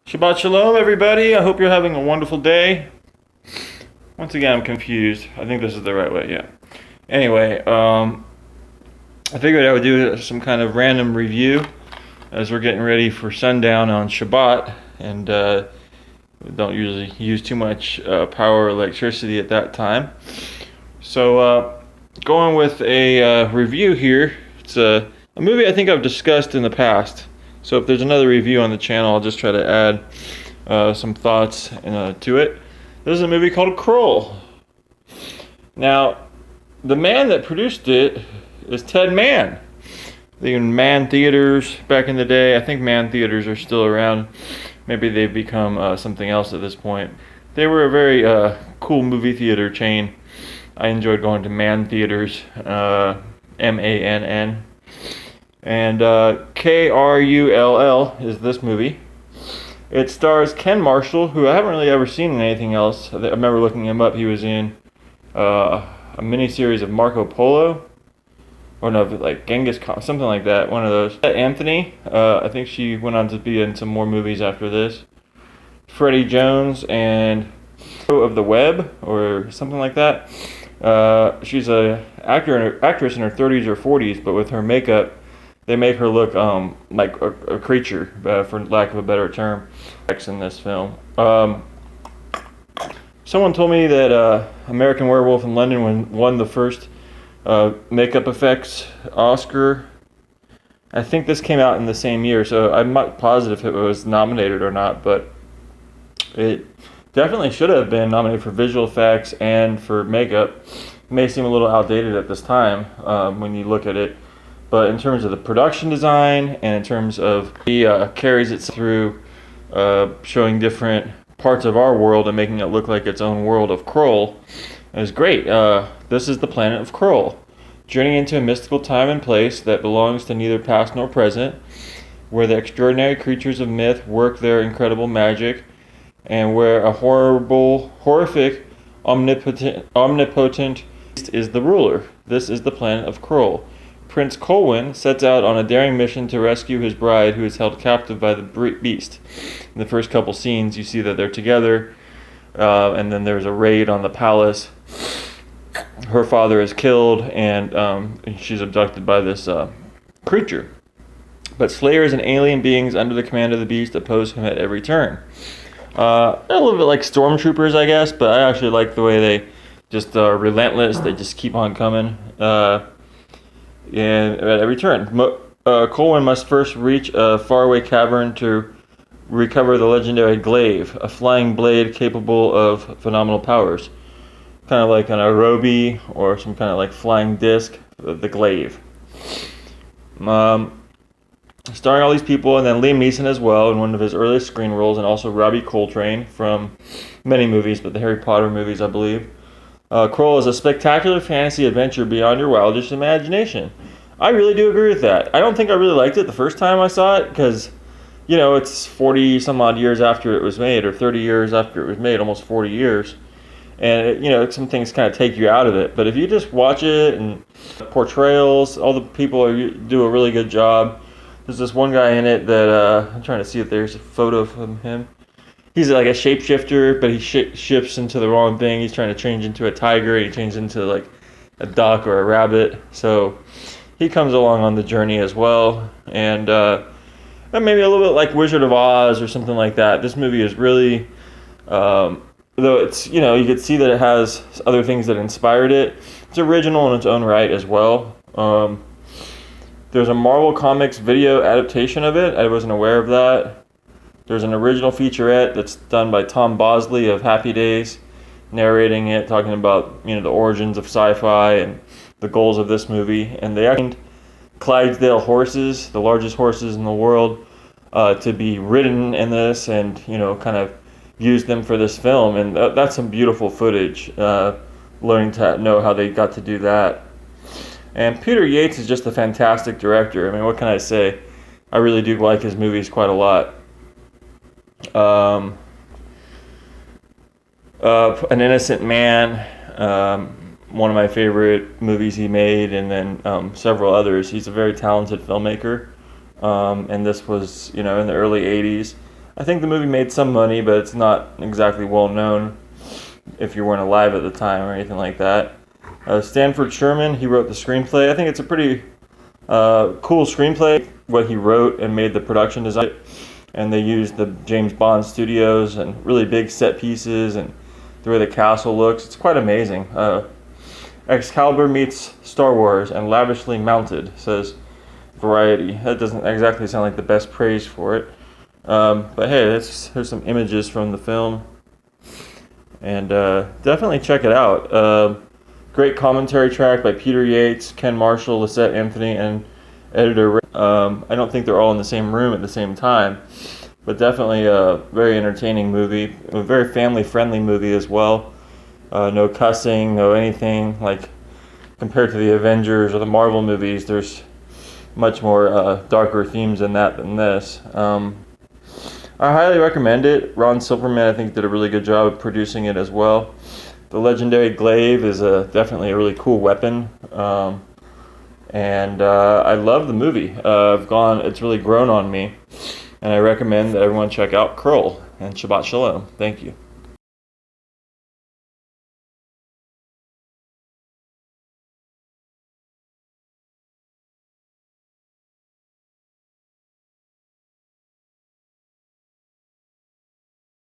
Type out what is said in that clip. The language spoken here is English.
Shabbat Shalom, everybody. I hope you're having a wonderful day. Once again, I'm confused. I think this is the right way, yeah. Anyway, I figured I would do some kind of random review as we're getting ready for sundown on Shabbat, and don't usually use too much power or electricity at that time. So, going with a review here. It's a movie I think I've discussed in the past. So if there's another review on the channel, I'll just try to add some thoughts to it. This is a movie called Krull. Now, the man that produced it is Ted Mann. The Mann Theaters back in the day. I think Mann Theaters are still around. Maybe they've become something else at this point. They were a very cool movie theater chain. I enjoyed going to Mann Theaters, M-A-N-N. And Krull is this movie. It stars Ken Marshall, who I haven't really ever seen in anything else. I remember looking him up. He was in a miniseries of Marco Polo. Or no, like Genghis Khan, something like that. One of those. Anthony, I think she went on to be in some more movies after this. Freddie Jones and of the Web, or something like that. She's a actress in her 30s or 40s, but with her makeup, they make her look like a creature, for lack of a better term, in this film. Someone told me that American Werewolf in London won the first makeup effects Oscar. I think this came out in the same year, so I'm not positive if it was nominated or not, but it definitely should have been nominated for visual effects and for makeup. It may seem a little outdated at this time when you look at it. But in terms of the production design and in terms of he carries it through showing different parts of our world and making it look like its own world of Krull, it was great. This is the planet of Krull, journeying into a mystical time and place that belongs to neither past nor present, where the extraordinary creatures of myth work their incredible magic, and where a horrific, omnipotent beast is the ruler. This is the planet of Krull. Prince Colwyn sets out on a daring mission to rescue his bride, who is held captive by the beast. In the first couple scenes, you see that they're together, and then there's a raid on the palace. Her father is killed, and she's abducted by this creature. But slayers and alien beings under the command of the beast oppose him at every turn. A little bit like stormtroopers, I guess, but I actually like the way they just are relentless. They just keep on coming. And at every turn, Colwyn must first reach a faraway cavern to recover the legendary glaive, a flying blade capable of phenomenal powers. Kind of like an Arobi or some kind of like flying disc, the glaive. Starring all these people, and then Liam Neeson as well in one of his earliest screen roles, and also Robbie Coltrane from many movies, but the Harry Potter movies, I believe. Krull is a spectacular fantasy adventure beyond your wildest imagination. I really do agree with that. I don't think I really liked it the first time I saw it because, it's 40 some odd years after it was made, or 30 years after it was made, almost 40 years. And, some things kind of take you out of it. But if you just watch it and portrayals, all the people do a really good job. There's this one guy in it that, I'm trying to see if there's a photo of him. He's like a shapeshifter, but he shifts into the wrong thing. He's trying to change into a tiger, and he changes into like a duck or a rabbit. So he comes along on the journey as well. And maybe a little bit like Wizard of Oz or something like that. This movie is really, though it's, you could see that it has other things that inspired it. It's original in its own right as well. There's a Marvel Comics video adaptation of it. I wasn't aware of that. There's an original featurette that's done by Tom Bosley of Happy Days, narrating it, talking about the origins of sci-fi and the goals of this movie. And they actually Clydesdale horses, the largest horses in the world, to be ridden in this, and kind of used them for this film. And that's some beautiful footage. Learning to know how they got to do that. And Peter Yates is just a fantastic director. I mean, what can I say? I really do like his movies quite a lot. An Innocent Man, one of my favorite movies he made, and then several others. He's a very talented filmmaker, and this was, in the early 80s. I think the movie made some money, but it's not exactly well known if you weren't alive at the time or anything like that. Stanford Sherman, he wrote the screenplay. I think it's a pretty cool screenplay, what he wrote and made the production design. And they used the James Bond studios and really big set pieces and the way the castle looks. It's quite amazing. Excalibur meets Star Wars and lavishly mounted, says Variety. That doesn't exactly sound like the best praise for it. But hey, here's some images from the film. And definitely check it out. Great commentary track by Peter Yates, Ken Marshall, Lisette Anthony, and editor. I don't think they're all in the same room at the same time, but definitely a very entertaining movie, a very family-friendly movie as well. No cussing, no anything. Like, compared to the Avengers or the Marvel movies, there's much more darker themes in that than this. I highly recommend it. Ron Silverman, I think, did a really good job of producing it as well. The legendary glaive is definitely a really cool weapon. And I love the movie. It's really grown on me. And I recommend that everyone check out Krull. And Shabbat Shalom. Thank you.